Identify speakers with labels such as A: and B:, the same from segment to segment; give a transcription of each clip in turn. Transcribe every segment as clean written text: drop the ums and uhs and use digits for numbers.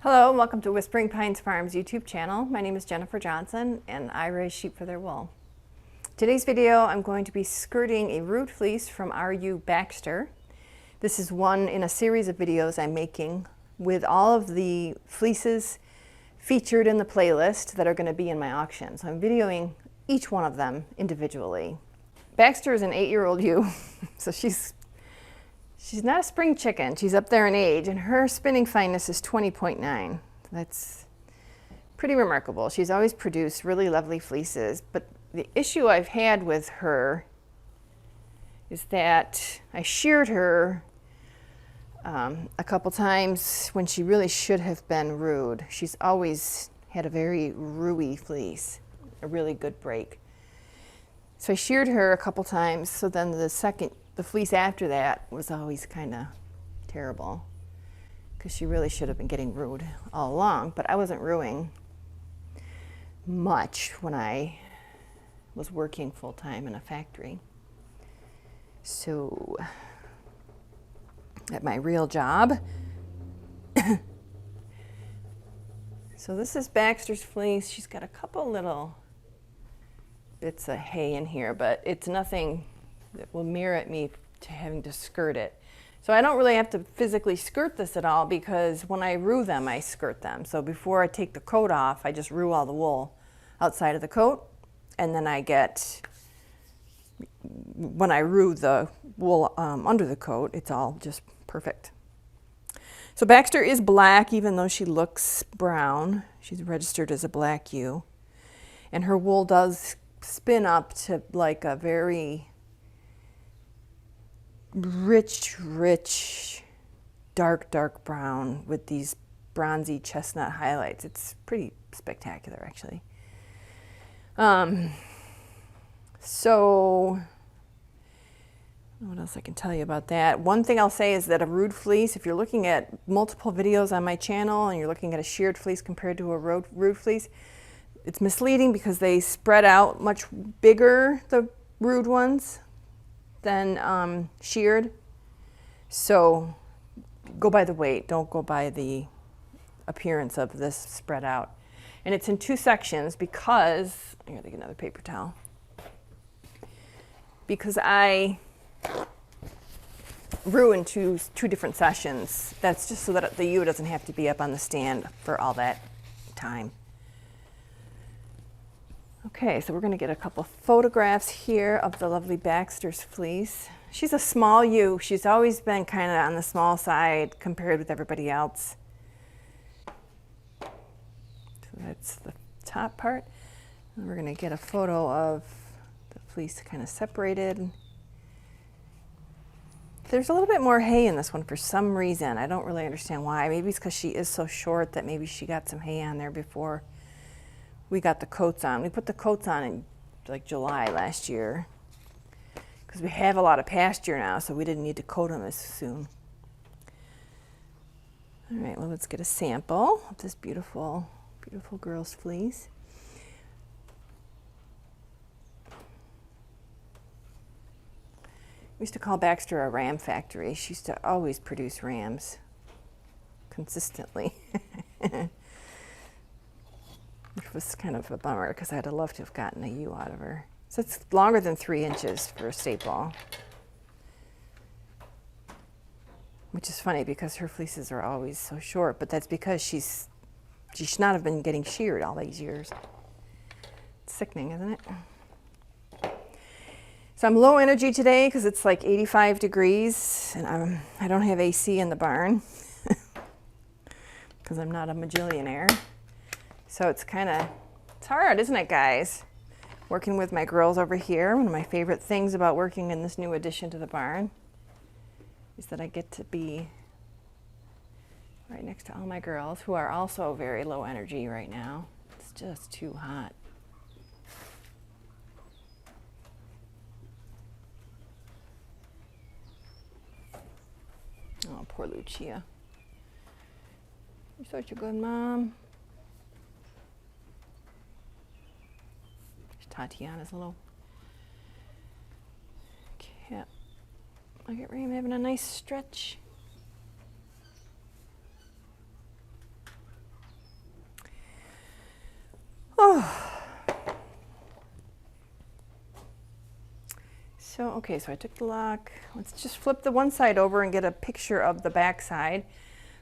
A: Hello and welcome to Whispering Pines Farms YouTube channel. My name is Jennifer Johnson and I raise sheep for their wool. Today's video I'm going to be skirting a Roo'd fleece from Baxter. This is one in a series of videos I'm making with all of the fleeces featured in the playlist that are going to be in my auction. So I'm videoing each one of them individually. Baxter is an 8-year-old ewe, so she's not a spring chicken. She's up there in age, and her spinning fineness is 20.9. That's pretty remarkable. She's always produced really lovely fleeces, but the issue I've had with her is that I sheared her a couple times when she really should have been Roo'd. She's always had a very Roo'y fleece, a really good break. So I sheared her a couple times, so then the fleece after that was always kind of terrible because she really should have been getting Roo'd all along, but I wasn't Roo'ing much when I was working full-time in a factory. So at my real job, so this is Baxter's fleece. She's got a couple little bits of hay in here, but it's nothing that will merit me to having to skirt it. So I don't really have to physically skirt this at all because when I roo them, I skirt them. So before I take the coat off, I just roo all the wool outside of the coat, and then when I roo the wool under the coat, it's all just perfect. So Baxter is black, even though she looks brown. She's registered as a black ewe, and her wool does spin up to like a very rich, dark brown with these bronzy chestnut highlights. It's pretty spectacular, actually. So what else I can tell you about that? One thing I'll say is that a Roo'd fleece, if you're looking at multiple videos on my channel and you're looking at a sheared fleece compared to a Roo'd fleece, it's misleading because they spread out much bigger, the Roo'd ones, than sheared. So go by the weight, don't go by the appearance of this spread out. And it's in two sections because, I gotta get another paper towel, because I roo in two different sessions. That's just so that the ewe doesn't have to be up on the stand for all that time. Okay, so we're going to get a couple photographs here of the lovely Baxter's fleece. She's a small ewe. She's always been kind of on the small side compared with everybody else. So that's the top part. And we're going to get a photo of the fleece kind of separated. There's a little bit more hay in this one for some reason. I don't really understand why. Maybe it's because she is so short that maybe she got some hay on there before we got the coats on. We put the coats on in like July last year because we have a lot of pasture now, so we didn't need to coat them as soon. All right, well, let's get a sample of this beautiful girl's fleece. We used to call Baxter a ram factory. She used to always produce rams consistently. Which was kind of a bummer because I'd have loved to have gotten a ewe out of her. So it's longer than 3 inches for a staple. Which is funny because her fleeces are always so short, but that's because she should not have been getting sheared all these years. It's sickening, isn't it? So I'm low energy today because it's like 85 degrees and I don't have AC in the barn because I'm not a majillionaire. So it's hard, isn't it, guys? Working with my girls over here. One of my favorite things about working in this new addition to the barn is that I get to be right next to all my girls who are also very low energy right now. It's just too hot. Oh, poor Lucia. You're such a good mom. Tatiana's little cat. Look at Ram having a nice stretch. So, okay, so I took the lock. Let's just flip the one side over and get a picture of the back side.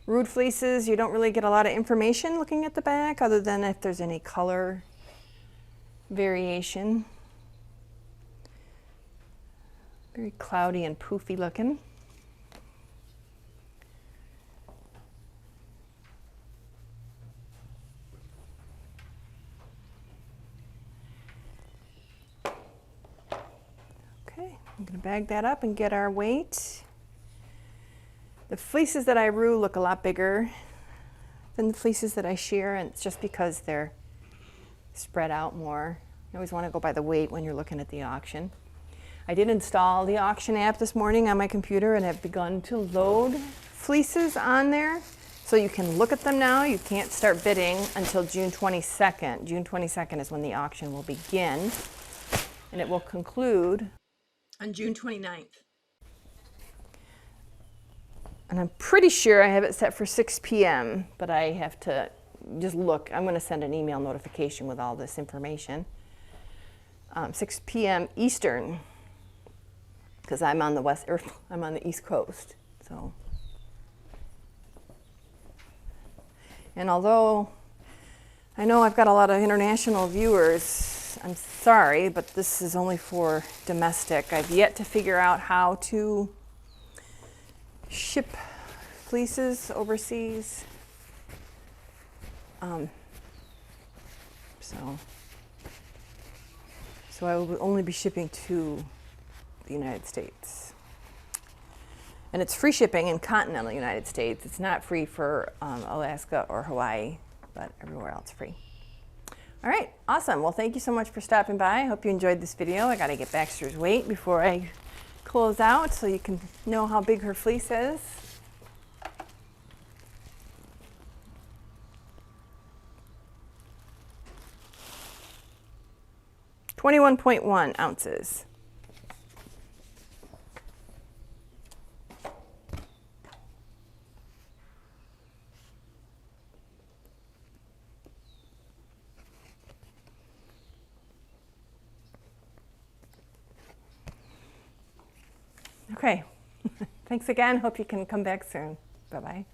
A: Roo'd fleeces, you don't really get a lot of information looking at the back other than if there's any color variation. Very cloudy and poofy looking. Okay, I'm going to bag that up and get our weight. The fleeces that I rue look a lot bigger than the fleeces that I shear, and it's just because they're spread out more. You always want to go by the weight when you're looking at the auction. I did install the auction app this morning on my computer and have begun to load fleeces on there. So you can look at them now. You can't start bidding until June 22nd. June 22nd is when the auction will begin, and it will conclude on June 29th. And I'm pretty sure I have it set for 6 p.m., but I have to just look. I'm going to send an email notification with all this information. 6 p.m. Eastern, because I'm on the East Coast. So, and although I know I've got a lot of international viewers, I'm sorry, but this is only for domestic. I've yet to figure out how to ship fleeces overseas. So I will only be shipping to the United States. And it's free shipping in continental United States. It's not free for Alaska or Hawaii, but everywhere else free. All right, awesome. Well, thank you so much for stopping by. I hope you enjoyed this video. I got to get Baxter's weight before I close out so you can know how big her fleece is. .1 ounces. Okay, thanks again. Hope you can come back soon. Bye-bye.